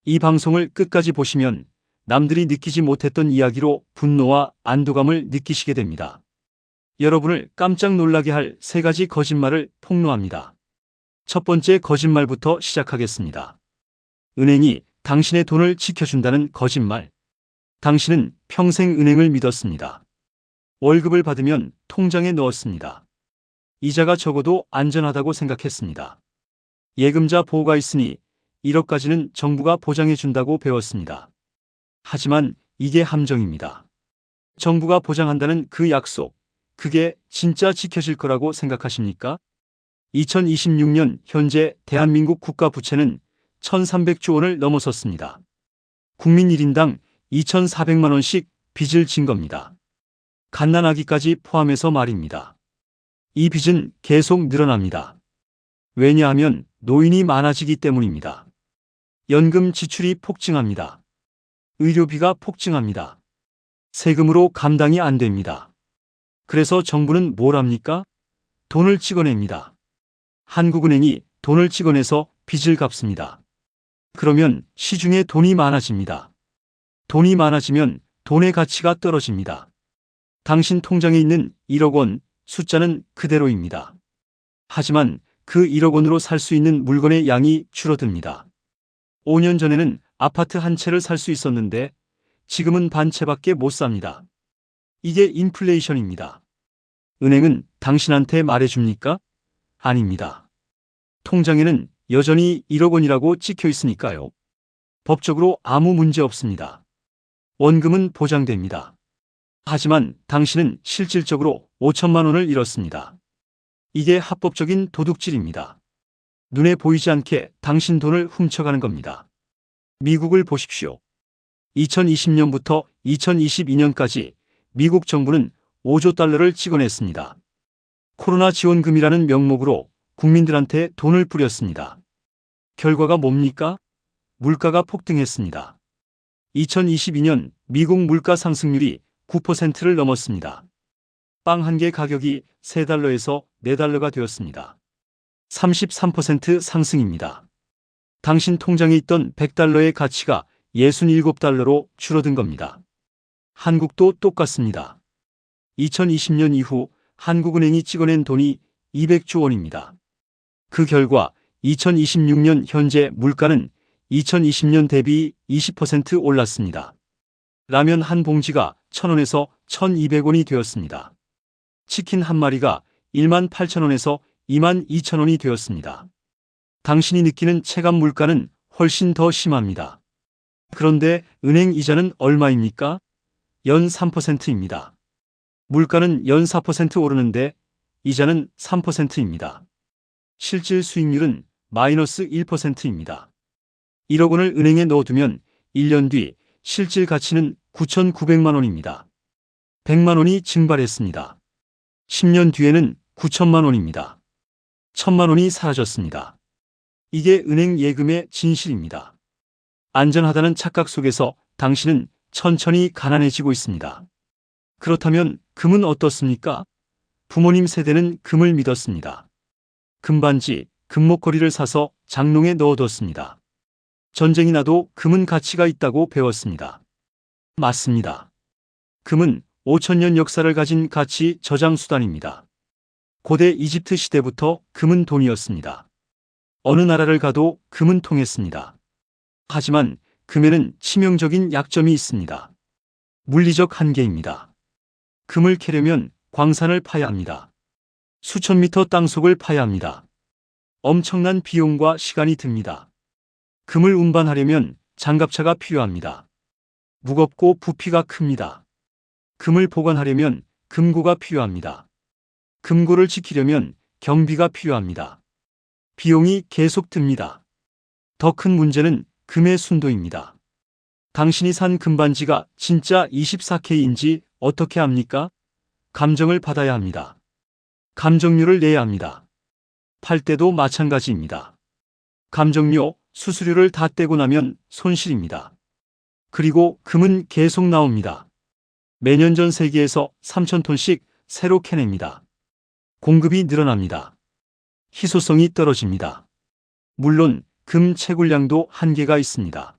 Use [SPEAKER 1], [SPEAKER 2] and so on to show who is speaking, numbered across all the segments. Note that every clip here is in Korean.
[SPEAKER 1] 이 방송을 끝까지 보시면 남들이 느끼지 못했던 이야기로 분노와 안도감을 느끼시게 됩니다. 여러분을 깜짝 놀라게 할 3가지 거짓말을 폭로합니다. 첫 번째 거짓말부터 시작하겠습니다. 은행이 당신의 돈을 지켜준다는 거짓말. 당신은 평생 은행을 믿었습니다. 월급을 받으면 통장에 넣었습니다. 이자가 적어도 안전하다고 생각했습니다. 예금자 보호가 있으니 1억까지는 정부가 보장해준다고 배웠습니다. 하지만 이게 함정입니다. 정부가 보장한다는 그 약속, 그게 진짜 지켜질 거라고 생각하십니까? 2026년 현재 대한민국 국가 부채는 1,300조 원을 넘어섰습니다. 국민 1인당 2,400만 원씩 빚을 진 겁니다. 갓난아기까지 포함해서 말입니다. 이 빚은 계속 늘어납니다. 왜냐하면 노인이 많아지기 때문입니다. 연금 지출이 폭증합니다. 의료비가 폭증합니다. 세금으로 감당이 안 됩니다. 그래서 정부는 뭘 합니까? 돈을 찍어냅니다. 한국은행이 돈을 찍어내서 빚을 갚습니다. 그러면 시중에 돈이 많아집니다. 돈이 많아지면 돈의 가치가 떨어집니다. 당신 통장에 있는 1억 원 숫자는 그대로입니다. 하지만 그 1억 원으로 살 수 있는 물건의 양이 줄어듭니다. 5년 전에는 아파트 한 채를 살 수 있었는데 지금은 반 채밖에 못 삽니다. 이게 인플레이션입니다. 은행은 당신한테 말해줍니까? 아닙니다. 통장에는 여전히 1억 원이라고 찍혀 있으니까요. 법적으로 아무 문제 없습니다. 원금은 보장됩니다. 하지만 당신은 실질적으로 5천만 원을 잃었습니다. 이게 합법적인 도둑질입니다. 눈에 보이지 않게 당신 돈을 훔쳐가는 겁니다. 미국을 보십시오. 2020년부터 2022년까지 미국 정부는 5조 달러를 찍어냈습니다. 코로나 지원금이라는 명목으로 국민들한테 돈을 뿌렸습니다. 결과가 뭡니까? 물가가 폭등했습니다. 2022년 미국 물가 상승률이 9%를 넘었습니다. 빵 한 개 가격이 3달러에서 4달러가 되었습니다. 33% 상승입니다. 당신 통장에 있던 100달러의 가치가 67달러로 줄어든 겁니다. 한국도 똑같습니다. 2020년 이후 한국은행이 찍어낸 돈이 200조 원입니다. 그 결과 2026년 현재 물가는 2020년 대비 20% 올랐습니다. 라면 한 봉지가 1,000원에서 1,200원이 되었습니다. 치킨 한 마리가 18,000원에서 22,000원이 되었습니다. 당신이 느끼는 체감 물가는 훨씬 더 심합니다. 그런데 은행 이자는 얼마입니까? 연 3%입니다. 물가는 연 4% 오르는데 이자는 3%입니다. 실질 수익률은 마이너스 1%입니다. 1억 원을 은행에 넣어두면 1년 뒤 실질 가치는 9,900만 원입니다. 100만 원이 증발했습니다. 10년 뒤에는 9천만 원입니다. 1,000만 원이 사라졌습니다. 이게 은행 예금의 진실입니다. 안전하다는 착각 속에서 당신은 천천히 가난해지고 있습니다. 그렇다면 금은 어떻습니까? 부모님 세대는 금을 믿었습니다. 금반지, 금목걸이를 사서 장롱에 넣어뒀습니다. 전쟁이 나도 금은 가치가 있다고 배웠습니다. 맞습니다. 금은 5,000년 역사를 가진 가치 저장 수단입니다. 고대 이집트 시대부터 금은 돈이었습니다. 어느 나라를 가도 금은 통했습니다. 하지만 금에는 치명적인 약점이 있습니다. 물리적 한계입니다. 금을 캐려면 광산을 파야 합니다. 수천 미터 땅속을 파야 합니다. 엄청난 비용과 시간이 듭니다. 금을 운반하려면 장갑차가 필요합니다. 무겁고 부피가 큽니다. 금을 보관하려면 금고가 필요합니다. 금고를 지키려면 경비가 필요합니다. 비용이 계속 듭니다. 더 큰 문제는 금의 순도입니다. 당신이 산 금반지가 진짜 24K인지 어떻게 합니까? 감정을 받아야 합니다. 감정료를 내야 합니다. 팔 때도 마찬가지입니다. 감정료, 수수료를 다 떼고 나면 손실입니다. 그리고 금은 계속 나옵니다. 매년 전 세계에서 3,000톤씩 새로 캐냅니다. 공급이 늘어납니다. 희소성이 떨어집니다. 물론 금 채굴량도 한계가 있습니다.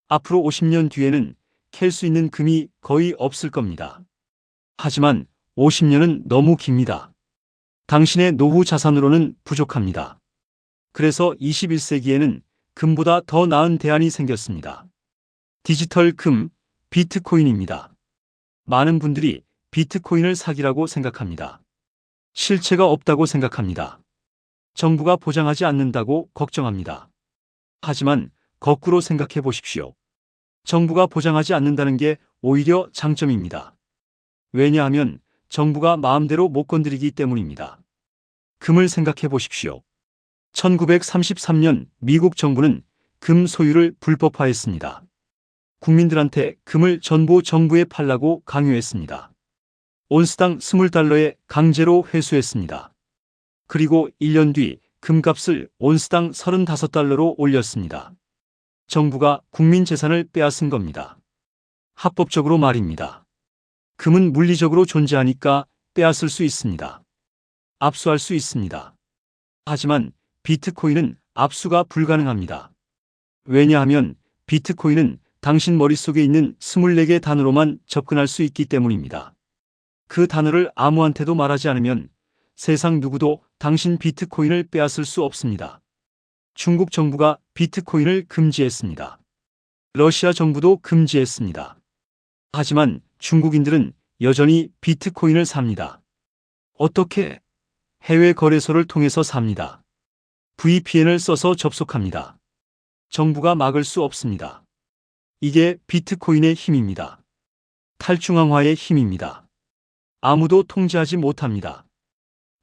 [SPEAKER 1] 앞으로 50년 뒤에는 캘 수 있는 금이 거의 없을 겁니다. 하지만 50년은 너무 깁니다. 당신의 노후 자산으로는 부족합니다. 그래서 21세기에는 금보다 더 나은 대안이 생겼습니다. 디지털 금, 비트코인입니다. 많은 분들이 비트코인을 사기라고 생각합니다. 실체가 없다고 생각합니다. 정부가 보장하지 않는다고 걱정합니다. 하지만 거꾸로 생각해 보십시오. 정부가 보장하지 않는다는 게 오히려 장점입니다. 왜냐하면 정부가 마음대로 못 건드리기 때문입니다. 금을 생각해 보십시오. 1933년 미국 정부는 금 소유를 불법화했습니다. 국민들한테 금을 전부 정부에 팔라고 강요했습니다. 온스당 20달러에 강제로 회수했습니다. 그리고 1년 뒤 금값을 온스당 35달러로 올렸습니다. 정부가 국민 재산을 빼앗은 겁니다. 합법적으로 말입니다. 금은 물리적으로 존재하니까 빼앗을 수 있습니다. 압수할 수 있습니다. 하지만 비트코인은 압수가 불가능합니다. 왜냐하면 비트코인은 당신 머릿속에 있는 24개 단어로만 접근할 수 있기 때문입니다. 그 단어를 아무한테도 말하지 않으면 세상 누구도 당신 비트코인을 빼앗을 수 없습니다. 중국 정부가 비트코인을 금지했습니다. 러시아 정부도 금지했습니다. 하지만 중국인들은 여전히 비트코인을 삽니다. 어떻게? 해외 거래소를 통해서 삽니다. VPN을 써서 접속합니다. 정부가 막을 수 없습니다. 이게 비트코인의 힘입니다. 탈중앙화의 힘입니다. 아무도 통제하지 못합니다.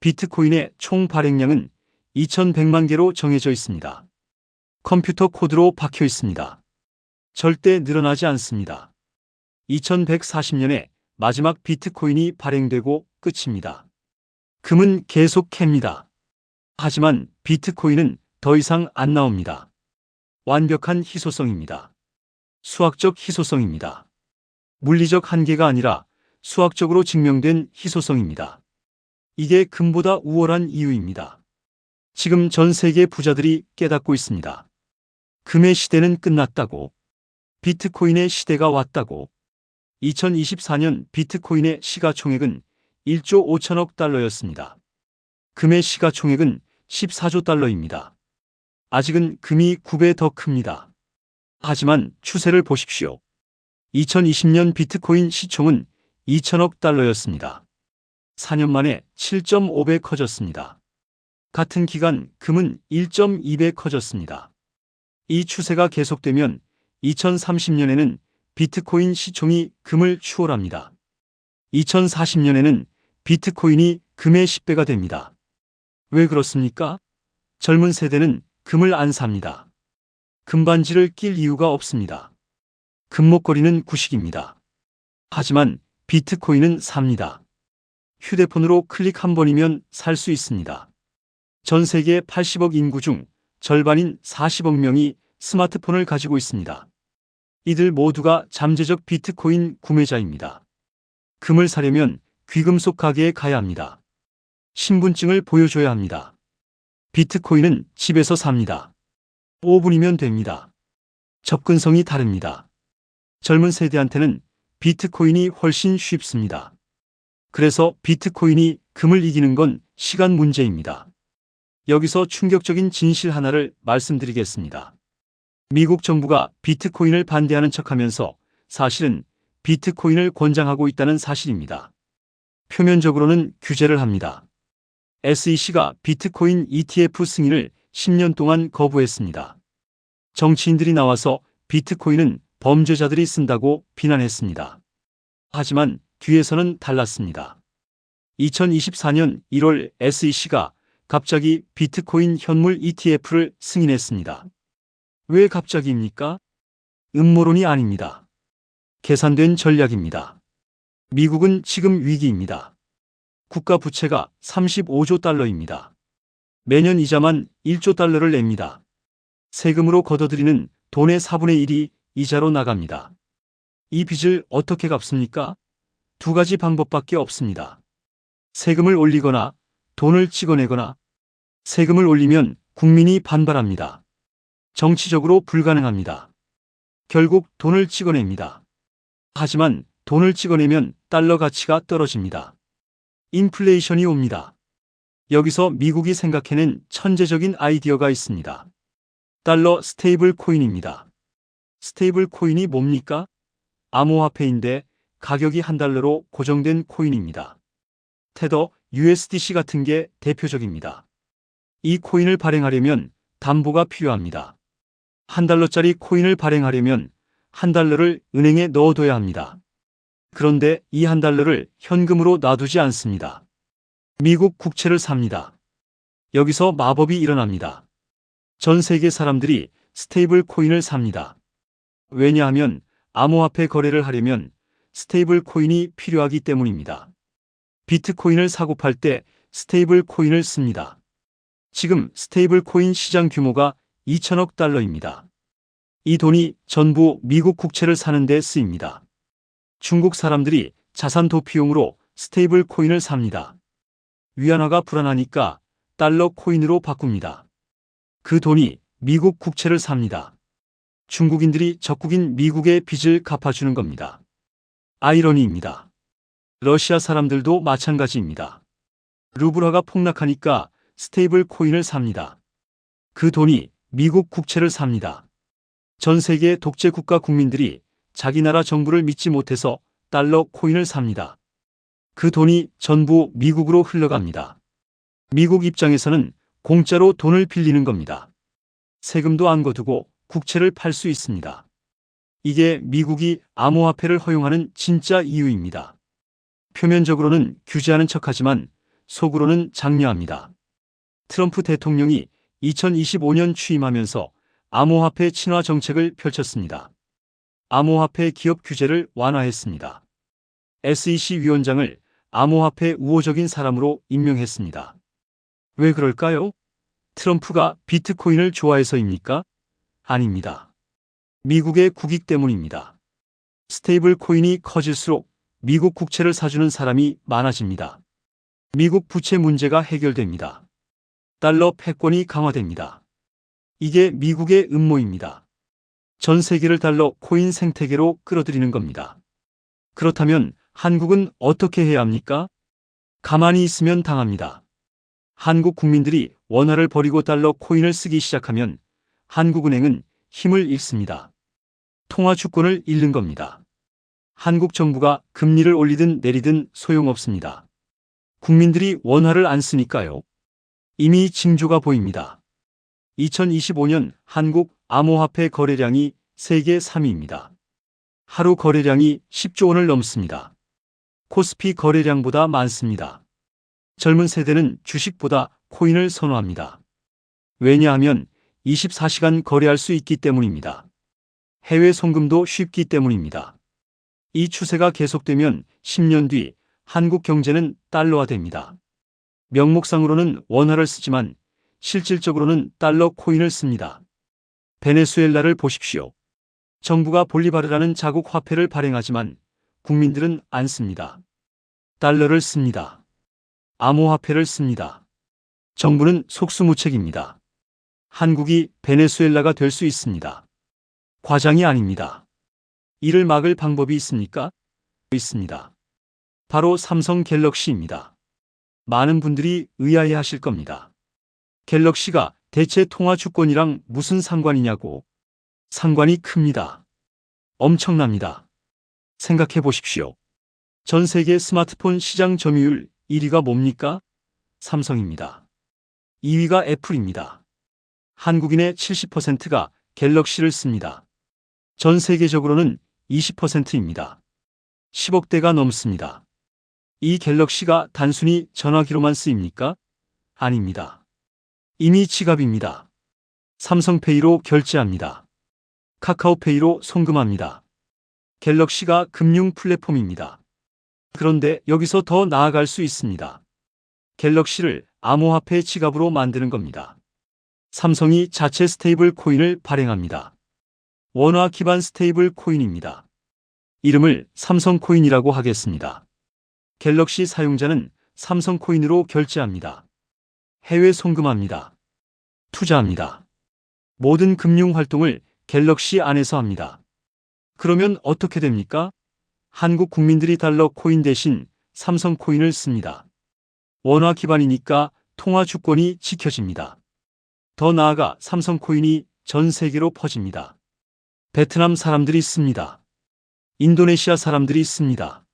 [SPEAKER 1] 비트코인의 총 발행량은 2100만 개로 정해져 있습니다. 컴퓨터 코드로 박혀 있습니다. 절대 늘어나지 않습니다. 2140년에 마지막 비트코인이 발행되고 끝입니다. 금은 계속 캡니다. 하지만 비트코인은 더 이상 안 나옵니다. 완벽한 희소성입니다. 수학적 희소성입니다. 물리적 한계가 아니라 수학적으로 증명된 희소성입니다. 이게 금보다 우월한 이유입니다. 지금 전 세계 부자들이 깨닫고 있습니다. 금의 시대는 끝났다고. 비트코인의 시대가 왔다고. 2024년 비트코인의 시가총액은 1조 5천억 달러였습니다. 금의 시가총액은 14조 달러입니다. 아직은 금이 9배 더 큽니다. 하지만 추세를 보십시오. 2020년 비트코인 시총은 2천억 달러였습니다. 4년 만에 7.5배 커졌습니다. 같은 기간 금은 1.2배 커졌습니다. 이 추세가 계속되면 2030년에는 비트코인 시총이 금을 추월합니다. 2040년에는 비트코인이 금의 10배가 됩니다. 왜 그렇습니까? 젊은 세대는 금을 안 삽니다. 금반지를 낄 이유가 없습니다. 금목걸이는 구식입니다. 하지만 비트코인은 삽니다. 휴대폰으로 클릭 한 번이면 살 수 있습니다. 전 세계 80억 인구 중 절반인 40억 명이 스마트폰을 가지고 있습니다. 이들 모두가 잠재적 비트코인 구매자입니다. 금을 사려면 귀금속 가게에 가야 합니다. 신분증을 보여줘야 합니다. 비트코인은 집에서 삽니다. 5분이면 됩니다. 접근성이 다릅니다. 젊은 세대한테는 비트코인이 훨씬 쉽습니다. 그래서 비트코인이 금을 이기는 건 시간 문제입니다. 여기서 충격적인 진실 하나를 말씀드리겠습니다. 미국 정부가 비트코인을 반대하는 척하면서 사실은 비트코인을 권장하고 있다는 사실입니다. 표면적으로는 규제를 합니다. SEC가 비트코인 ETF 승인을 10년 동안 거부했습니다. 정치인들이 나와서 비트코인은 범죄자들이 쓴다고 비난했습니다. 하지만 뒤에서는 달랐습니다. 2024년 1월 SEC가 갑자기 비트코인 현물 ETF를 승인했습니다. 왜 갑자기입니까? 음모론이 아닙니다. 계산된 전략입니다. 미국은 지금 위기입니다. 국가 부채가 35조 달러입니다. 매년 이자만 1조 달러를 냅니다. 세금으로 걷어들이는 돈의 4분의 1이 이자로 나갑니다. 이 빚을 어떻게 갚습니까? 두 가지 방법밖에 없습니다. 세금을 올리거나 돈을 찍어내거나. 세금을 올리면 국민이 반발합니다. 정치적으로 불가능합니다. 결국 돈을 찍어냅니다. 하지만 돈을 찍어내면 달러 가치가 떨어집니다. 인플레이션이 옵니다. 여기서 미국이 생각해낸 천재적인 아이디어가 있습니다. 달러 스테이블 코인입니다. 스테이블 코인이 뭡니까? 암호화폐인데 가격이 $1로 고정된 코인입니다. 테더, USDC 같은 게 대표적입니다. 이 코인을 발행하려면 담보가 필요합니다. $1짜리 코인을 발행하려면 $1를 은행에 넣어둬야 합니다. 그런데 이 $1를 현금으로 놔두지 않습니다. 미국 국채를 삽니다. 여기서 마법이 일어납니다. 전 세계 사람들이 스테이블 코인을 삽니다. 왜냐하면 암호화폐 거래를 하려면 스테이블 코인이 필요하기 때문입니다. 비트코인을 사고 팔 때 스테이블 코인을 씁니다. 지금 스테이블 코인 시장 규모가 2천억 달러입니다. 이 돈이 전부 미국 국채를 사는 데 쓰입니다. 중국 사람들이 자산 도피용으로 스테이블 코인을 삽니다. 위안화가 불안하니까 달러 코인으로 바꿉니다. 그 돈이 미국 국채를 삽니다. 중국인들이 적국인 미국의 빚을 갚아주는 겁니다. 아이러니입니다. 러시아 사람들도 마찬가지입니다. 루블화가 폭락하니까 스테이블 코인을 삽니다. 그 돈이 미국 국채를 삽니다. 전 세계 독재 국가 국민들이 자기 나라 정부를 믿지 못해서 달러 코인을 삽니다. 그 돈이 전부 미국으로 흘러갑니다. 미국 입장에서는 공짜로 돈을 빌리는 겁니다. 세금도 안 거두고 국채를 팔 수 있습니다. 이게 미국이 암호화폐를 허용하는 진짜 이유입니다. 표면적으로는 규제하는 척하지만 속으로는 장려합니다. 트럼프 대통령이 2025년 취임하면서 암호화폐 친화 정책을 펼쳤습니다. 암호화폐 기업 규제를 완화했습니다. SEC 위원장을 암호화폐 우호적인 사람으로 임명했습니다. 왜 그럴까요? 트럼프가 비트코인을 좋아해서입니까? 아닙니다. 미국의 국익 때문입니다. 스테이블 코인이 커질수록 미국 국채를 사주는 사람이 많아집니다. 미국 부채 문제가 해결됩니다. 달러 패권이 강화됩니다. 이게 미국의 음모입니다. 전 세계를 달러 코인 생태계로 끌어들이는 겁니다. 그렇다면 한국은 어떻게 해야 합니까? 가만히 있으면 당합니다. 한국 국민들이 원화를 버리고 달러 코인을 쓰기 시작하면 한국은행은 힘을 잃습니다. 통화 주권을 잃는 겁니다. 한국 정부가 금리를 올리든 내리든 소용없습니다. 국민들이 원화를 안 쓰니까요. 이미 징조가 보입니다. 2025년 한국 암호화폐 거래량이 세계 3위입니다. 하루 거래량이 10조 원을 넘습니다. 코스피 거래량보다 많습니다. 젊은 세대는 주식보다 코인을 선호합니다. 왜냐하면 24시간 거래할 수 있기 때문입니다. 해외 송금도 쉽기 때문입니다. 이 추세가 계속되면 10년 뒤 한국 경제는 달러화됩니다. 명목상으로는 원화를 쓰지만 실질적으로는 달러 코인을 씁니다. 베네수엘라를 보십시오. 정부가 볼리바르라는 자국 화폐를 발행하지만 국민들은 안 씁니다. 달러를 씁니다. 암호화폐를 씁니다. 정부는 속수무책입니다. 한국이 베네수엘라가 될 수 있습니다. 과장이 아닙니다. 이를 막을 방법이 있습니까? 있습니다. 바로 삼성 갤럭시입니다. 많은 분들이 의아해하실 겁니다. 갤럭시가 대체 통화 주권이랑 무슨 상관이냐고. 상관이 큽니다. 엄청납니다. 생각해 보십시오. 전 세계 스마트폰 시장 점유율 1위가 뭡니까? 삼성입니다. 2위가 애플입니다. 한국인의 70%가 갤럭시를 씁니다. 전 세계적으로는 20%입니다. 10억 대가 넘습니다. 이 갤럭시가 단순히 전화기로만 쓰입니까? 아닙니다. 이미 지갑입니다. 삼성페이로 결제합니다. 카카오페이로 송금합니다. 갤럭시가 금융 플랫폼입니다. 그런데 여기서 더 나아갈 수 있습니다. 갤럭시를 암호화폐 지갑으로 만드는 겁니다. 삼성이 자체 스테이블 코인을 발행합니다. 원화 기반 스테이블 코인입니다. 이름을 삼성코인이라고 하겠습니다. 갤럭시 사용자는 삼성코인으로 결제합니다. 해외 송금합니다. 투자합니다. 모든 금융 활동을 갤럭시 안에서 합니다. 그러면 어떻게 됩니까? 한국 국민들이 달러 코인 대신 삼성 코인을 씁니다. 원화 기반이니까 통화 주권이 지켜집니다. 더 나아가 삼성 코인이 전 세계로 퍼집니다. 베트남 사람들이 씁니다. 인도네시아 사람들이 씁니다.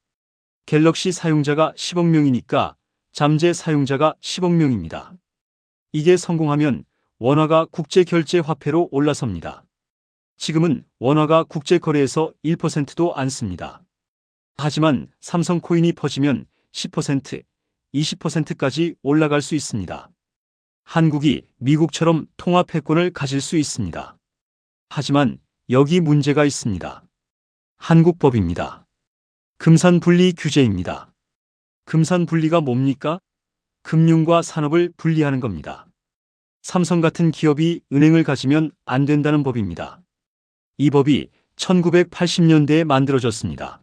[SPEAKER 1] 갤럭시 사용자가 10억 명이니까 잠재 사용자가 10억 명입니다. 이게 성공하면 원화가 국제결제화폐로 올라섭니다. 지금은 원화가 국제거래에서 1%도 안 씁니다. 하지만 삼성 코인이 퍼지면 10%, 20%까지 올라갈 수 있습니다. 한국이 미국처럼 통화패권을 가질 수 있습니다. 하지만 여기 문제가 있습니다. 한국법입니다. 금산분리 규제입니다. 금산분리가 뭡니까? 금융과 산업을 분리하는 겁니다. 삼성 같은 기업이 은행을 가지면 안 된다는 법입니다. 이 법이 1980년대에 만들어졌습니다.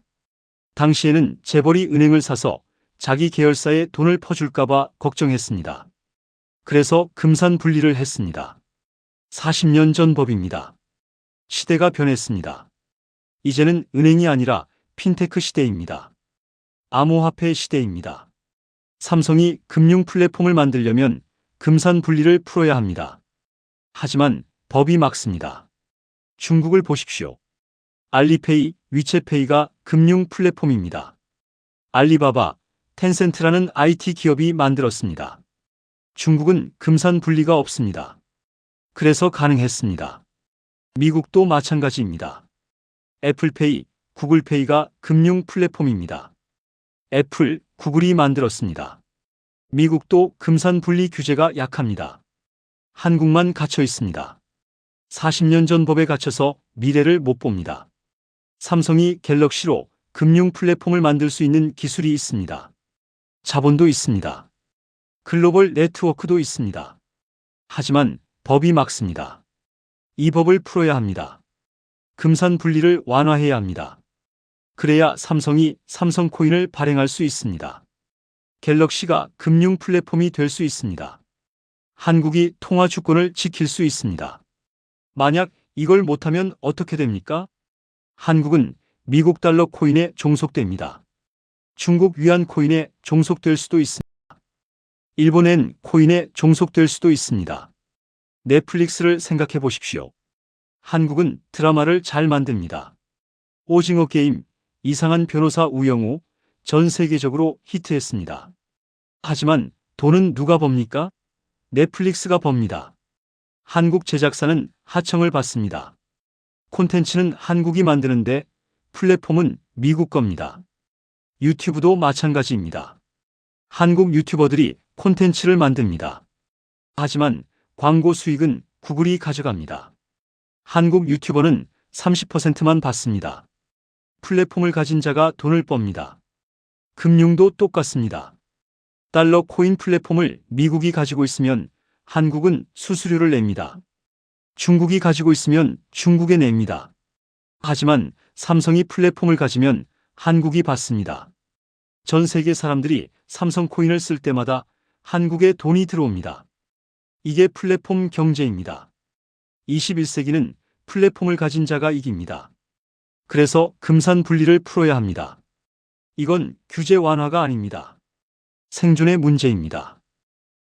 [SPEAKER 1] 당시에는 재벌이 은행을 사서 자기 계열사에 돈을 퍼줄까봐 걱정했습니다. 그래서 금산분리를 했습니다. 40년 전 법입니다. 시대가 변했습니다. 이제는 은행이 아니라 핀테크 시대입니다. 암호화폐 시대입니다. 삼성이 금융 플랫폼을 만들려면 금산분리를 풀어야 합니다. 하지만 법이 막습니다. 중국을 보십시오. 알리페이, 위챗페이가 금융 플랫폼입니다. 알리바바, 텐센트라는 IT 기업이 만들었습니다. 중국은 금산분리가 없습니다. 그래서 가능했습니다. 미국도 마찬가지입니다. 애플페이, 구글페이가 금융 플랫폼입니다. 애플, 구글이 만들었습니다. 미국도 금산분리 규제가 약합니다. 한국만 갇혀 있습니다. 40년 전 법에 갇혀서 미래를 못 봅니다. 삼성이 갤럭시로 금융 플랫폼을 만들 수 있는 기술이 있습니다. 자본도 있습니다. 글로벌 네트워크도 있습니다. 하지만 법이 막습니다. 이 법을 풀어야 합니다. 금산분리를 완화해야 합니다. 그래야 삼성이 삼성코인을 발행할 수 있습니다. 갤럭시가 금융 플랫폼이 될 수 있습니다. 한국이 통화 주권을 지킬 수 있습니다. 만약 이걸 못하면 어떻게 됩니까? 한국은 미국 달러 코인에 종속됩니다. 중국 위안 코인에 종속될 수도 있습니다. 일본엔 코인에 종속될 수도 있습니다. 넷플릭스를 생각해 보십시오. 한국은 드라마를 잘 만듭니다. 오징어 게임, 이상한 변호사 우영우, 전 세계적으로 히트했습니다. 하지만 돈은 누가 법니까? 넷플릭스가 법니다. 한국 제작사는 하청을 받습니다. 콘텐츠는 한국이 만드는데 플랫폼은 미국 겁니다. 유튜브도 마찬가지입니다. 한국 유튜버들이 콘텐츠를 만듭니다. 하지만 광고 수익은 구글이 가져갑니다. 한국 유튜버는 30%만 받습니다. 플랫폼을 가진 자가 돈을 멉니다. 금융도 똑같습니다. 달러 코인 플랫폼을 미국이 가지고 있으면 한국은 수수료를 냅니다. 중국이 가지고 있으면 중국에 냅니다. 하지만 삼성이 플랫폼을 가지면 한국이 받습니다. 전 세계 사람들이 삼성 코인을 쓸 때마다 한국에 돈이 들어옵니다. 이게 플랫폼 경제입니다. 21세기는 플랫폼을 가진 자가 이깁니다. 그래서 금산분리를 풀어야 합니다. 이건 규제 완화가 아닙니다. 생존의 문제입니다.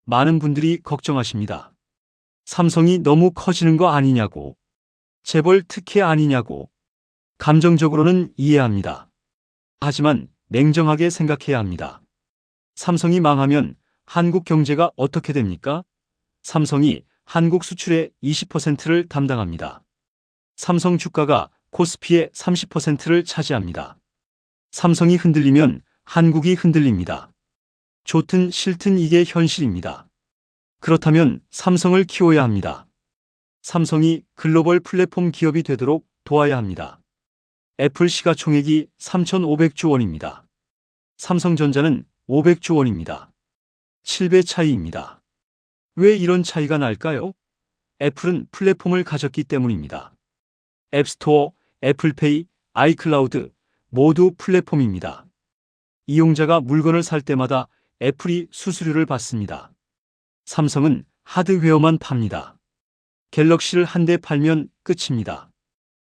[SPEAKER 1] 많은 분들이 걱정하십니다. 삼성이 너무 커지는 거 아니냐고, 재벌 특혜 아니냐고. 감정적으로는 이해합니다. 하지만 냉정하게 생각해야 합니다. 삼성이 망하면 한국 경제가 어떻게 됩니까? 삼성이 한국 수출의 20%를 담당합니다. 삼성 주가가 코스피의 30%를 차지합니다. 삼성이 흔들리면 한국이 흔들립니다. 좋든 싫든 이게 현실입니다. 그렇다면 삼성을 키워야 합니다. 삼성이 글로벌 플랫폼 기업이 되도록 도와야 합니다. 애플 시가총액이 3,500조 원입니다. 삼성전자는 500조 원입니다. 7배 차이입니다. 왜 이런 차이가 날까요? 애플은 플랫폼을 가졌기 때문입니다. 앱스토어, 애플페이, 아이클라우드 모두 플랫폼입니다. 이용자가 물건을 살 때마다 애플이 수수료를 받습니다. 삼성은 하드웨어만 팝니다. 갤럭시를 한 대 팔면 끝입니다.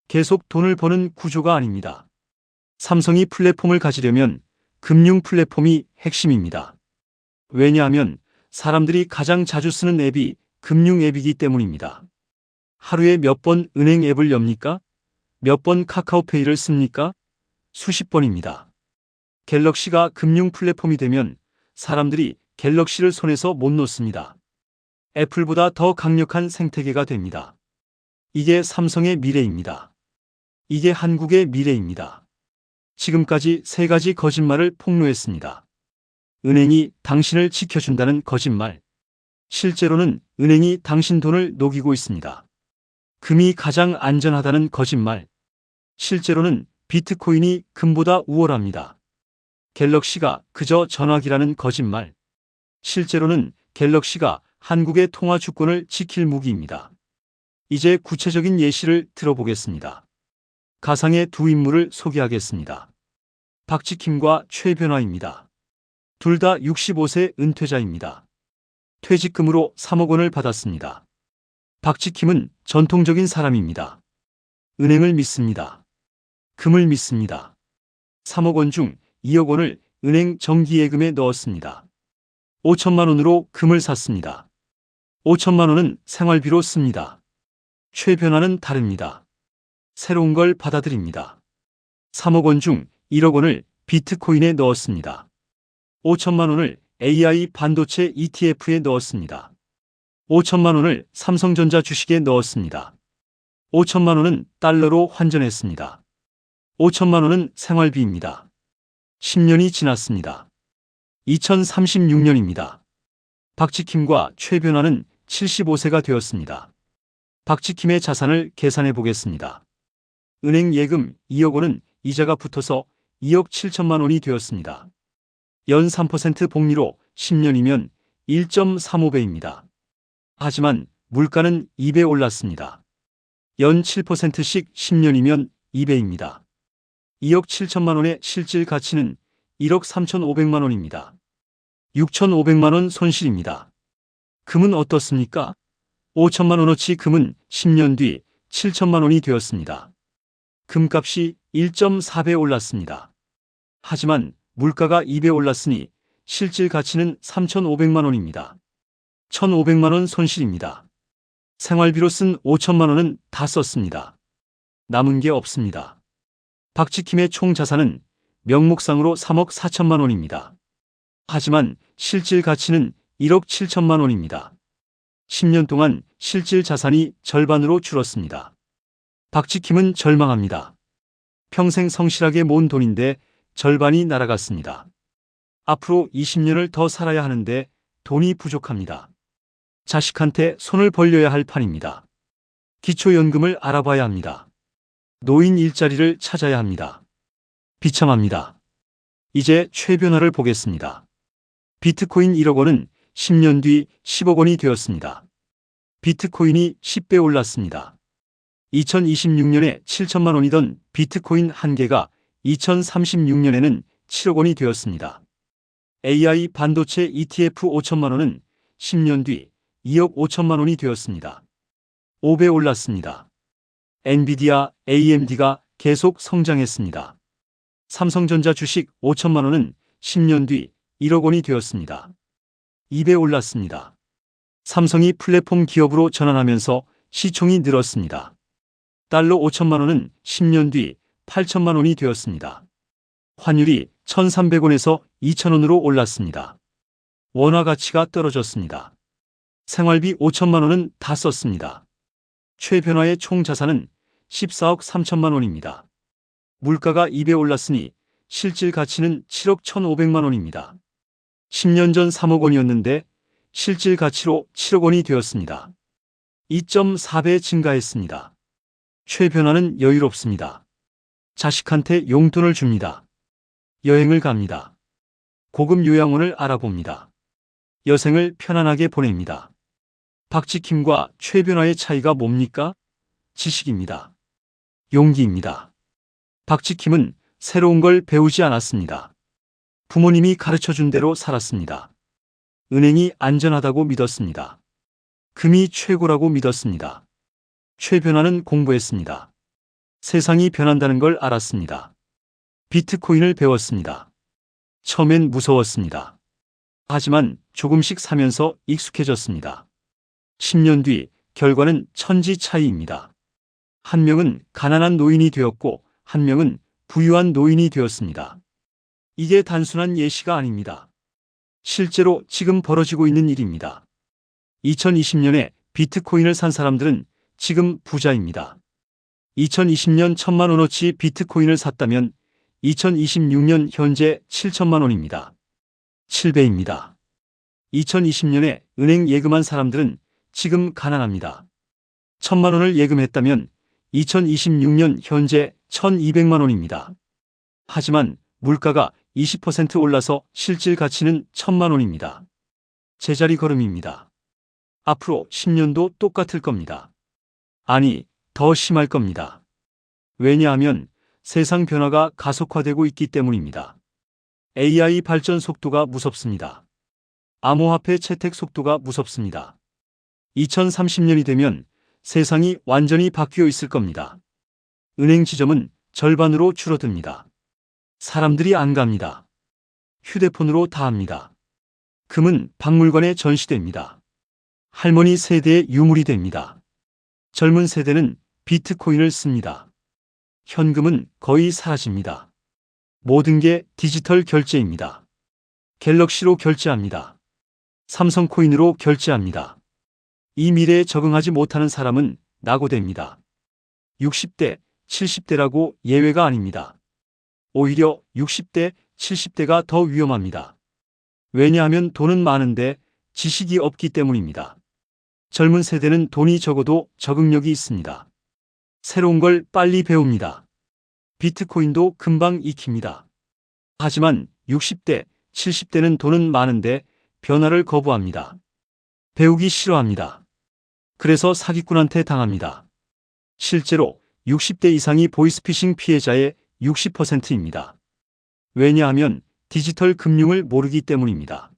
[SPEAKER 1] 계속 돈을 버는 구조가 아닙니다. 삼성이 플랫폼을 가지려면 금융 플랫폼이 핵심입니다. 왜냐하면 사람들이 가장 자주 쓰는 앱이 금융 앱이기 때문입니다. 하루에 몇 번 은행 앱을 엽니까? 몇 번 카카오페이를 씁니까? 수십 번입니다. 갤럭시가 금융 플랫폼이 되면 사람들이 갤럭시를 손에서 못 놓습니다. 애플보다 더 강력한 생태계가 됩니다. 이게 삼성의 미래입니다. 이게 한국의 미래입니다. 지금까지 세 가지 거짓말을 폭로했습니다. 은행이 당신을 지켜준다는 거짓말. 실제로는 은행이 당신 돈을 녹이고 있습니다. 금이 가장 안전하다는 거짓말. 실제로는 비트코인이 금보다 우월합니다. 갤럭시가 그저 전화기라는 거짓말. 실제로는 갤럭시가 한국의 통화 주권을 지킬 무기입니다. 이제 구체적인 예시를 들어보겠습니다. 가상의 두 인물을 소개하겠습니다. 박지킴과 최변화입니다. 둘 다 65세 은퇴자입니다. 퇴직금으로 3억 원을 받았습니다. 박지킴은 전통적인 사람입니다. 은행을 믿습니다. 금을 믿습니다. 3억 원 중 2억 원을 은행 정기예금에 넣었습니다. 5천만 원으로 금을 샀습니다. 5천만 원은 생활비로 씁니다. 최변화는 다릅니다. 새로운 걸 받아들입니다. 3억 원 중 1억 원을 비트코인에 넣었습니다. 5천만 원을 AI 반도체 ETF에 넣었습니다. 5천만 원을 삼성전자 주식에 넣었습니다. 5천만 원은 달러로 환전했습니다. 5천만 원은 생활비입니다. 10년이 지났습니다. 2036년입니다. 박지킴과 최변화는 75세가 되었습니다. 박지킴의 자산을 계산해 보겠습니다. 은행 예금 2억 원은 이자가 붙어서 2억 7천만 원이 되었습니다. 연 3% 복리로 10년이면 1.35배입니다. 하지만 물가는 2배 올랐습니다. 연 7%씩 10년이면 2배입니다. 2억 7천만 원의 실질 가치는 1억 3,500만 원입니다. 6,500만 원 손실입니다. 금은 어떻습니까? 5천만 원어치 금은 10년 뒤 7천만 원이 되었습니다. 금값이 1.4배 올랐습니다. 하지만 물가가 2배 올랐으니 실질 가치는 3,500만 원입니다. 1,500만 원 손실입니다. 생활비로 쓴 5천만 원은 다 썼습니다. 남은 게 없습니다. 박지킴의 총 자산은 명목상으로 3억 4천만 원입니다. 하지만 실질 가치는 1억 7천만 원입니다. 10년 동안 실질 자산이 절반으로 줄었습니다. 박지킴은 절망합니다. 평생 성실하게 모은 돈인데 절반이 날아갔습니다. 앞으로 20년을 더 살아야 하는데 돈이 부족합니다. 자식한테 손을 벌려야 할 판입니다. 기초연금을 알아봐야 합니다. 노인 일자리를 찾아야 합니다. 비참합니다. 이제 최변화를 보겠습니다. 비트코인 1억 원은 10년 뒤 10억 원이 되었습니다. 비트코인이 10배 올랐습니다. 2026년에 7천만 원이던 비트코인 한 개가 2036년에는 7억 원이 되었습니다. AI 반도체 ETF 5천만 원은 10년 뒤 2억 5천만 원이 되었습니다. 5배 올랐습니다. 엔비디아, AMD가 계속 성장했습니다. 삼성전자 주식 5천만 원은 10년 뒤 1억 원이 되었습니다. 2배 올랐습니다. 삼성이 플랫폼 기업으로 전환하면서 시총이 늘었습니다. 달러 5천만 원은 10년 뒤 8천만 원이 되었습니다. 환율이 1,300원에서 2,000원으로 올랐습니다. 원화 가치가 떨어졌습니다. 생활비 5천만 원은 다 썼습니다. 최변화의 총 자산은 14억 3천만 원입니다. 물가가 2배 올랐으니 실질 가치는 7억 1,500만 원입니다. 10년 전 3억 원이었는데 실질 가치로 7억 원이 되었습니다. 2.4배 증가했습니다. 최변화는 여유롭습니다. 자식한테 용돈을 줍니다. 여행을 갑니다. 고급 요양원을 알아봅니다. 여생을 편안하게 보냅니다. 박지킴과 최변화의 차이가 뭡니까? 지식입니다. 용기입니다. 박지킴은 새로운 걸 배우지 않았습니다. 부모님이 가르쳐준 대로 살았습니다. 은행이 안전하다고 믿었습니다. 금이 최고라고 믿었습니다. 최변화는 공부했습니다. 세상이 변한다는 걸 알았습니다. 비트코인을 배웠습니다. 처음엔 무서웠습니다. 하지만 조금씩 사면서 익숙해졌습니다. 10년 뒤 결과는 천지 차이입니다. 한 명은 가난한 노인이 되었고 한 명은 부유한 노인이 되었습니다. 이게 단순한 예시가 아닙니다. 실제로 지금 벌어지고 있는 일입니다. 2020년에 비트코인을 산 사람들은 지금 부자입니다. 2020년 1,000만 원어치 비트코인을 샀다면 2026년 현재 7천만 원입니다. 7배입니다. 2020년에 은행 예금한 사람들은 지금 가난합니다. 1,000만 원을 예금했다면 2026년 현재 1,200만 원입니다. 하지만 물가가 20% 올라서 실질 가치는 1,000만 원입니다. 제자리 걸음입니다. 앞으로 10년도 똑같을 겁니다. 아니, 더 심할 겁니다. 왜냐하면 세상 변화가 가속화되고 있기 때문입니다. AI 발전 속도가 무섭습니다. 암호화폐 채택 속도가 무섭습니다. 2030년이 되면 세상이 완전히 바뀌어 있을 겁니다. 은행 지점은 절반으로 줄어듭니다. 사람들이 안 갑니다. 휴대폰으로 다 합니다. 금은 박물관에 전시됩니다. 할머니 세대의 유물이 됩니다. 젊은 세대는 비트코인을 씁니다. 현금은 거의 사라집니다. 모든 게 디지털 결제입니다. 갤럭시로 결제합니다. 삼성코인으로 결제합니다. 이 미래에 적응하지 못하는 사람은 낙오됩니다. 60대, 70대라고 예외가 아닙니다. 오히려 60대, 70대가 더 위험합니다. 왜냐하면 돈은 많은데 지식이 없기 때문입니다. 젊은 세대는 돈이 적어도 적응력이 있습니다. 새로운 걸 빨리 배웁니다. 비트코인도 금방 익힙니다. 하지만 60대, 70대는 돈은 많은데 변화를 거부합니다. 배우기 싫어합니다. 그래서 사기꾼한테 당합니다. 실제로 60대 이상이 보이스피싱 피해자의 60%입니다. 왜냐하면 디지털 금융을 모르기 때문입니다.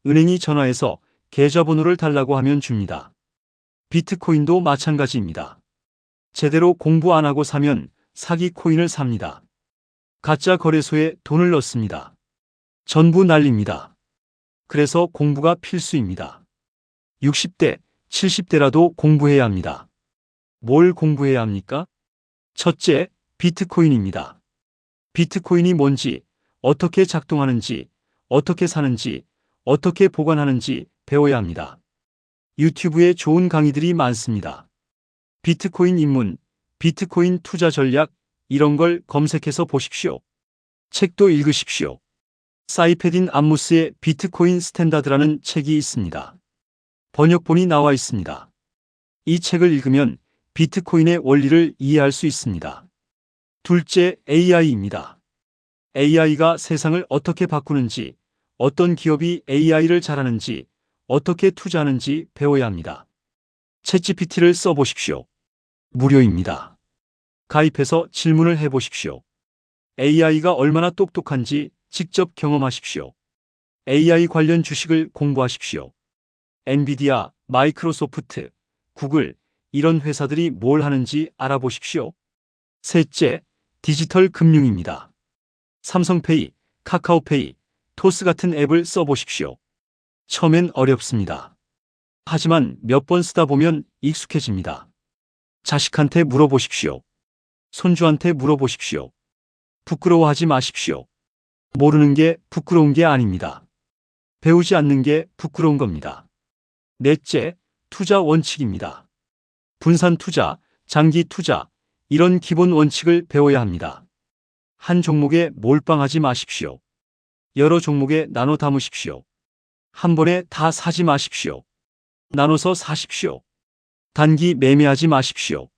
[SPEAKER 1] 은행이 전화해서 계좌번호를 달라고 하면 줍니다. 비트코인도 마찬가지입니다. 제대로 공부 안 하고 사면 사기 코인을 삽니다. 가짜 거래소에 돈을 넣습니다. 전부 날립니다. 그래서 공부가 필수입니다. 60대, 70대라도 공부해야 합니다. 뭘 공부해야 합니까? 첫째, 비트코인입니다. 비트코인이 뭔지, 어떻게 작동하는지, 어떻게 사는지, 어떻게 보관하는지 배워야 합니다. 유튜브에 좋은 강의들이 많습니다. 비트코인 입문, 비트코인 투자 전략, 이런 걸 검색해서 보십시오. 책도 읽으십시오. 사이페딘 암무스의 비트코인 스탠다드라는 책이 있습니다. 번역본이 나와 있습니다. 이 책을 읽으면 비트코인의 원리를 이해할 수 있습니다. 둘째, AI입니다. AI가 세상을 어떻게 바꾸는지, 어떤 기업이 AI를 잘하는지, 어떻게 투자하는지 배워야 합니다. 챗GPT를 써보십시오. 무료입니다. 가입해서 질문을 해보십시오. AI가 얼마나 똑똑한지 직접 경험하십시오. AI 관련 주식을 공부하십시오. 엔비디아, 마이크로소프트, 구글, 이런 회사들이 뭘 하는지 알아보십시오. 셋째, 디지털 금융입니다. 삼성페이, 카카오페이, 토스 같은 앱을 써보십시오. 처음엔 어렵습니다. 하지만 몇 번 쓰다 보면 익숙해집니다. 자식한테 물어보십시오. 손주한테 물어보십시오. 부끄러워하지 마십시오. 모르는 게 부끄러운 게 아닙니다. 배우지 않는 게 부끄러운 겁니다. 넷째, 투자 원칙입니다. 분산 투자, 장기 투자, 이런 기본 원칙을 배워야 합니다. 한 종목에 몰빵하지 마십시오. 여러 종목에 나눠 담으십시오. 한 번에 다 사지 마십시오. 나눠서 사십시오. 단기 매매하지 마십시오.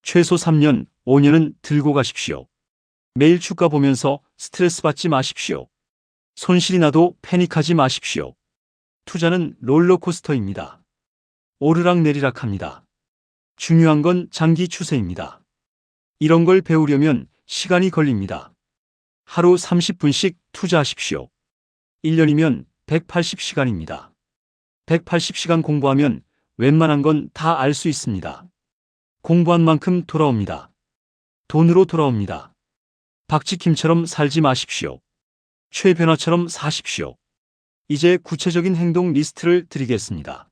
[SPEAKER 1] 최소 3년, 5년은 들고 가십시오. 매일 주가 보면서 스트레스 받지 마십시오. 손실이 나도 패닉하지 마십시오. 투자는 롤러코스터입니다. 오르락 내리락 합니다. 중요한 건 장기 추세입니다. 이런 걸 배우려면 시간이 걸립니다. 하루 30분씩 투자하십시오. 1년이면 180시간입니다. 180시간 공부하면 웬만한 건 다 알 수 있습니다. 공부한 만큼 돌아옵니다. 돈으로 돌아옵니다. 박지킴처럼 살지 마십시오. 최변화처럼 사십시오. 이제 구체적인 행동 리스트를 드리겠습니다.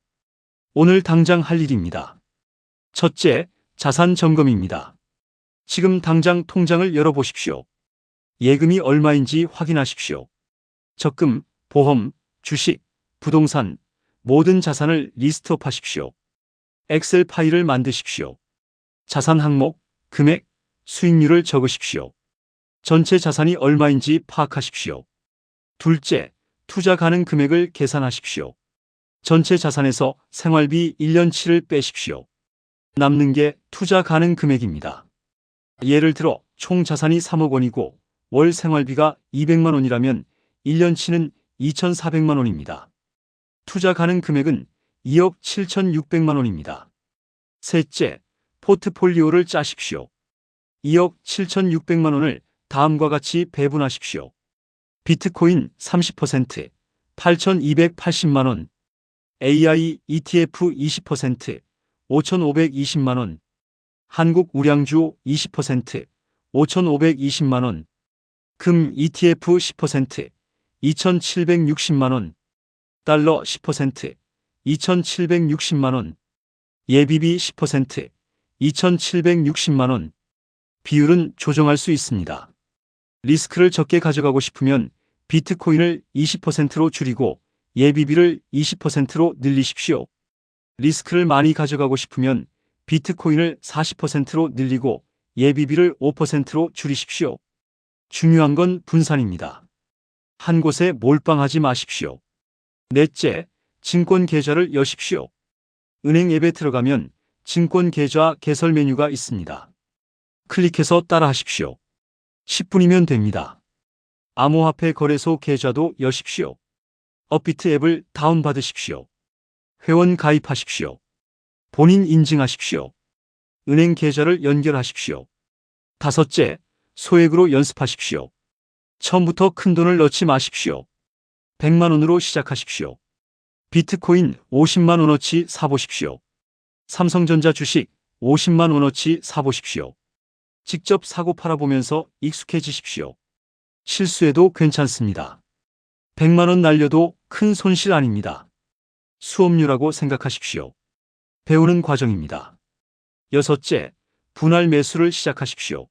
[SPEAKER 1] 오늘 당장 할 일입니다. 첫째, 자산 점검입니다. 지금 당장 통장을 열어보십시오. 예금이 얼마인지 확인하십시오. 적금, 보험, 주식, 부동산, 모든 자산을 리스트업하십시오. 엑셀 파일을 만드십시오. 자산 항목, 금액, 수익률을 적으십시오. 전체 자산이 얼마인지 파악하십시오. 둘째, 투자 가능 금액을 계산하십시오. 전체 자산에서 생활비 1년치를 빼십시오. 남는 게 투자 가능 금액입니다. 예를 들어 총 자산이 3억 원이고 월 생활비가 200만 원이라면 1년치는 2,400만 원입니다. 투자 가능 금액은 2억 7,600만 원입니다. 셋째, 포트폴리오를 짜십시오. 2억 7,600만 원을 다음과 같이 배분하십시오. 비트코인 30%, 8,280만 원, AI ETF 20%, 5,520만 원, 한국 우량주 20%, 5,520만 원, 금 ETF 10%, 2,760만 원, 달러 10%, 2,760만 원, 예비비 10%, 2,760만 원. 비율은 조정할 수 있습니다. 리스크를 적게 가져가고 싶으면 비트코인을 20%로 줄이고 예비비를 20%로 늘리십시오. 리스크를 많이 가져가고 싶으면 비트코인을 40%로 늘리고 예비비를 5%로 줄이십시오. 중요한 건 분산입니다. 한 곳에 몰빵하지 마십시오. 넷째, 증권 계좌를 여십시오. 은행 앱에 들어가면 증권 계좌 개설 메뉴가 있습니다. 클릭해서 따라하십시오. 10분이면 됩니다. 암호화폐 거래소 계좌도 여십시오. 업비트 앱을 다운받으십시오. 회원 가입하십시오. 본인 인증하십시오. 은행 계좌를 연결하십시오. 다섯째, 소액으로 연습하십시오. 처음부터 큰 돈을 넣지 마십시오. 100만 원으로 시작하십시오. 비트코인 50만 원어치 사보십시오. 삼성전자 주식 50만 원어치 사보십시오. 직접 사고 팔아보면서 익숙해지십시오. 실수해도 괜찮습니다. 100만 원 날려도 큰 손실 아닙니다. 수업료라고 생각하십시오. 배우는 과정입니다. 여섯째, 분할 매수를 시작하십시오.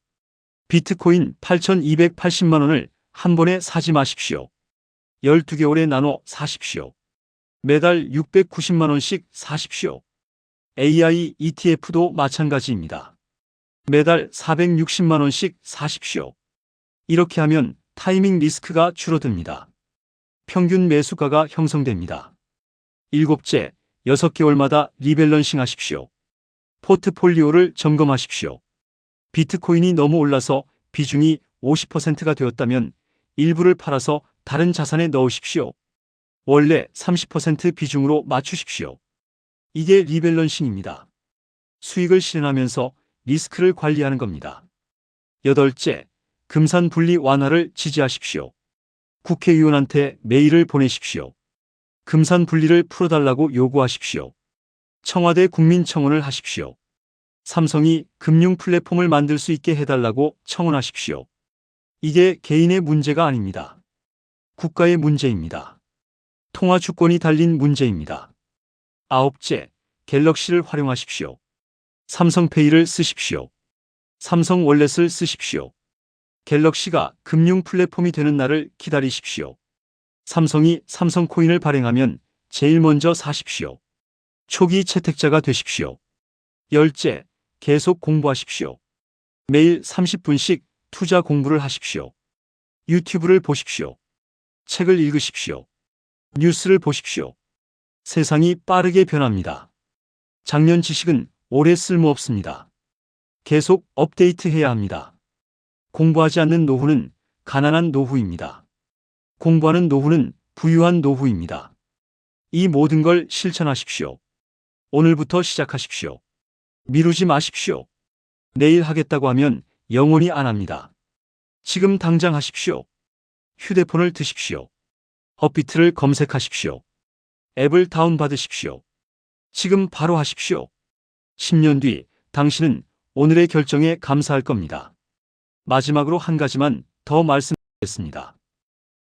[SPEAKER 1] 비트코인 8,280만 원을 한 번에 사지 마십시오. 12개월에 나눠 사십시오. 매달 690만 원씩 사십시오. AI ETF도 마찬가지입니다. 매달 460만 원씩 사십시오. 이렇게 하면 타이밍 리스크가 줄어듭니다. 평균 매수가가 형성됩니다. 일곱째, 6개월마다 리밸런싱 하십시오. 포트폴리오를 점검하십시오. 비트코인이 너무 올라서 비중이 50%가 되었다면 일부를 팔아서 다른 자산에 넣으십시오. 원래 30% 비중으로 맞추십시오. 이게 리밸런싱입니다. 수익을 실현하면서 리스크를 관리하는 겁니다. 여덟째, 금산 분리 완화를 지지하십시오. 국회의원한테 메일을 보내십시오. 금산 분리를 풀어달라고 요구하십시오. 청와대 국민청원을 하십시오. 삼성이 금융 플랫폼을 만들 수 있게 해달라고 청원하십시오. 이게 개인의 문제가 아닙니다. 국가의 문제입니다. 통화 주권이 달린 문제입니다. 아홉째, 갤럭시를 활용하십시오. 삼성페이를 쓰십시오. 삼성 월렛을 쓰십시오. 갤럭시가 금융 플랫폼이 되는 날을 기다리십시오. 삼성이 삼성코인을 발행하면 제일 먼저 사십시오. 초기 채택자가 되십시오. 열째, 계속 공부하십시오. 매일 30분씩 투자 공부를 하십시오. 유튜브를 보십시오. 책을 읽으십시오. 뉴스를 보십시오. 세상이 빠르게 변합니다. 작년 지식은 오래 쓸모없습니다. 계속 업데이트해야 합니다. 공부하지 않는 노후는 가난한 노후입니다. 공부하는 노후는 부유한 노후입니다. 이 모든 걸 실천하십시오. 오늘부터 시작하십시오. 미루지 마십시오. 내일 하겠다고 하면 영원히 안 합니다. 지금 당장 하십시오. 휴대폰을 드십시오. 업비트를 검색하십시오. 앱을 다운받으십시오. 지금 바로 하십시오. 10년 뒤 당신은 오늘의 결정에 감사할 겁니다. 마지막으로 한 가지만 더 말씀드리겠습니다.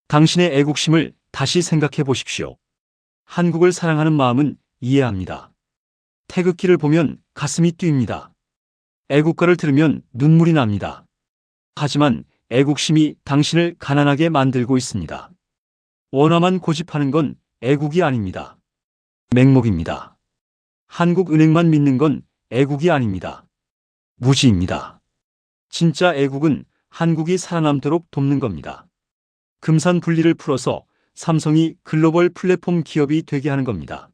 [SPEAKER 1] 당신의 애국심을 다시 생각해 보십시오. 한국을 사랑하는 마음은 이해합니다. 태극기를 보면 가슴이 뛰입니다. 애국가를 들으면 눈물이 납니다. 하지만 애국심이 당신을 가난하게 만들고 있습니다. 원화만 고집하는 건 애국이 아닙니다. 맹목입니다. 한국은행만 믿는 건 애국이 아닙니다. 무지입니다. 진짜 애국은 한국이 살아남도록 돕는 겁니다. 금산 분리를 풀어서 삼성이 글로벌 플랫폼 기업이 되게 하는 겁니다.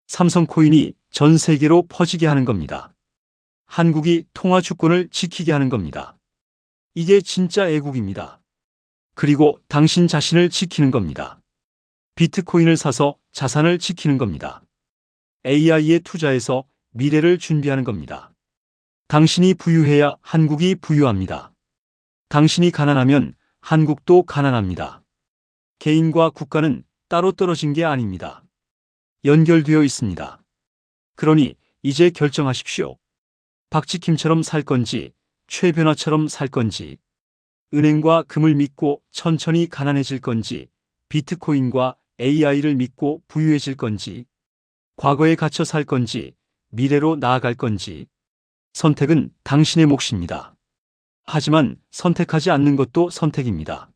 [SPEAKER 1] 삼성코인이 전 세계로 퍼지게 하는 겁니다. 한국이 통화 주권을 지키게 하는 겁니다. 이게 진짜 애국입니다. 그리고 당신 자신을 지키는 겁니다. 비트코인을 사서 자산을 지키는 겁니다. AI에 투자해서 미래를 준비하는 겁니다. 당신이 부유해야 한국이 부유합니다. 당신이 가난하면 한국도 가난합니다. 개인과 국가는 따로 떨어진 게 아닙니다. 연결되어 있습니다. 그러니 이제 결정하십시오. 박지킴처럼 살 건지, 최변화처럼 살 건지, 은행과 금을 믿고 천천히 가난해질 건지, 비트코인과 AI를 믿고 부유해질 건지, 과거에 갇혀 살 건지, 미래로 나아갈 건지, 선택은 당신의 몫입니다. 하지만 선택하지 않는 것도 선택입니다.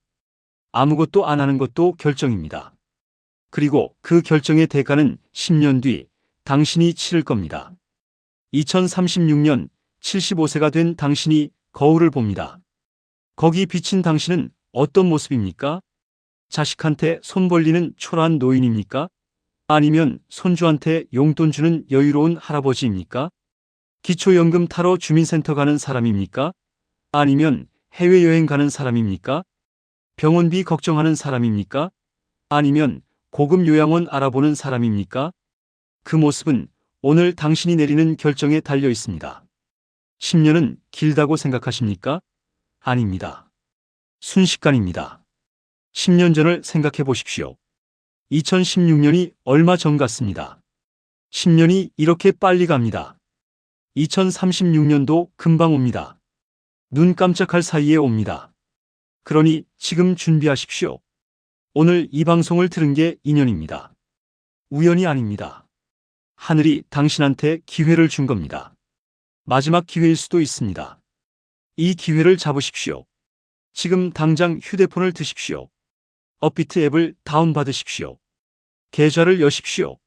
[SPEAKER 1] 아무것도 안 하는 것도 결정입니다. 그리고 그 결정의 대가는 10년 뒤 당신이 치를 겁니다. 2036년 75세가 된 당신이 거울을 봅니다. 거기 비친 당신은 어떤 모습입니까? 자식한테 손 벌리는 초라한 노인입니까? 아니면 손주한테 용돈 주는 여유로운 할아버지입니까? 기초연금 타러 주민센터 가는 사람입니까? 아니면 해외여행 가는 사람입니까? 병원비 걱정하는 사람입니까? 아니면 고급 요양원 알아보는 사람입니까? 그 모습은 오늘 당신이 내리는 결정에 달려 있습니다. 10년은 길다고 생각하십니까? 아닙니다. 순식간입니다. 10년 전을 생각해 보십시오. 2016년이 얼마 전 같습니다. 10년이 이렇게 빨리 갑니다. 2036년도 금방 옵니다. 눈 깜짝할 사이에 옵니다. 그러니 지금 준비하십시오. 오늘 이 방송을 들은 게 인연입니다. 우연이 아닙니다. 하늘이 당신한테 기회를 준 겁니다. 마지막 기회일 수도 있습니다. 이 기회를 잡으십시오. 지금 당장 휴대폰을 드십시오. 업비트 앱을 다운받으십시오. 계좌를 여십시오.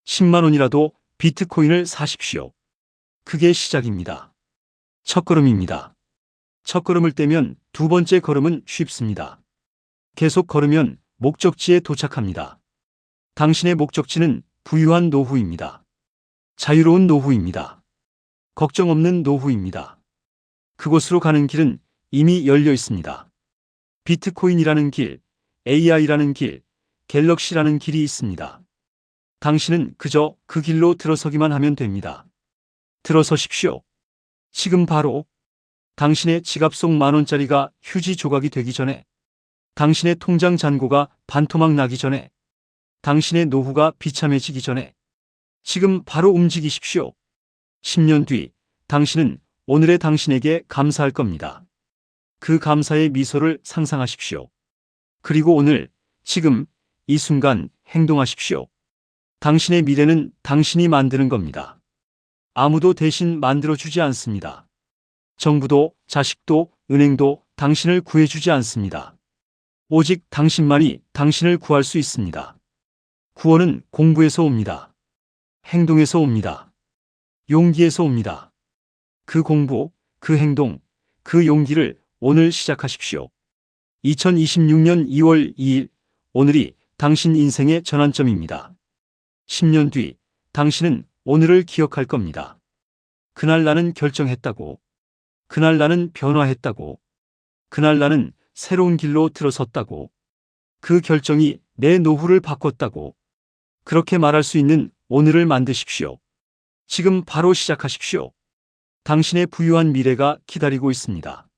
[SPEAKER 1] 10만 원이라도 비트코인을 사십시오. 그게 시작입니다. 첫걸음입니다. 첫걸음을 떼면 두 번째 걸음은 쉽습니다. 계속 걸으면 목적지에 도착합니다. 당신의 목적지는 부유한 노후입니다. 자유로운 노후입니다. 걱정 없는 노후입니다. 그곳으로 가는 길은 이미 열려 있습니다. 비트코인이라는 길, AI라는 길, 갤럭시라는 길이 있습니다. 당신은 그저 그 길로 들어서기만 하면 됩니다. 들어서십시오. 지금 바로 당신의 지갑 속 10,000원짜리가 휴지 조각이 되기 전에, 당신의 통장 잔고가 반토막 나기 전에, 당신의 노후가 비참해지기 전에 지금 바로 움직이십시오. 10년 뒤 당신은 오늘의 당신에게 감사할 겁니다. 그 감사의 미소를 상상하십시오. 그리고 오늘, 지금, 이 순간 행동하십시오. 당신의 미래는 당신이 만드는 겁니다. 아무도 대신 만들어주지 않습니다. 정부도, 자식도, 은행도 당신을 구해주지 않습니다. 오직 당신만이 당신을 구할 수 있습니다. 구원은 공부에서 옵니다. 행동에서 옵니다. 용기에서 옵니다. 그 공부, 그 행동, 그 용기를 오늘 시작하십시오. 2026년 2월 2일, 오늘이 당신 인생의 전환점입니다. 10년 뒤, 당신은 오늘을 기억할 겁니다. 그날 나는 결정했다고. 그날 나는 변화했다고. 그날 나는 새로운 길로 들어섰다고. 그 결정이 내 노후를 바꿨다고. 그렇게 말할 수 있는 오늘을 만드십시오. 지금 바로 시작하십시오. 당신의 부유한 미래가 기다리고 있습니다.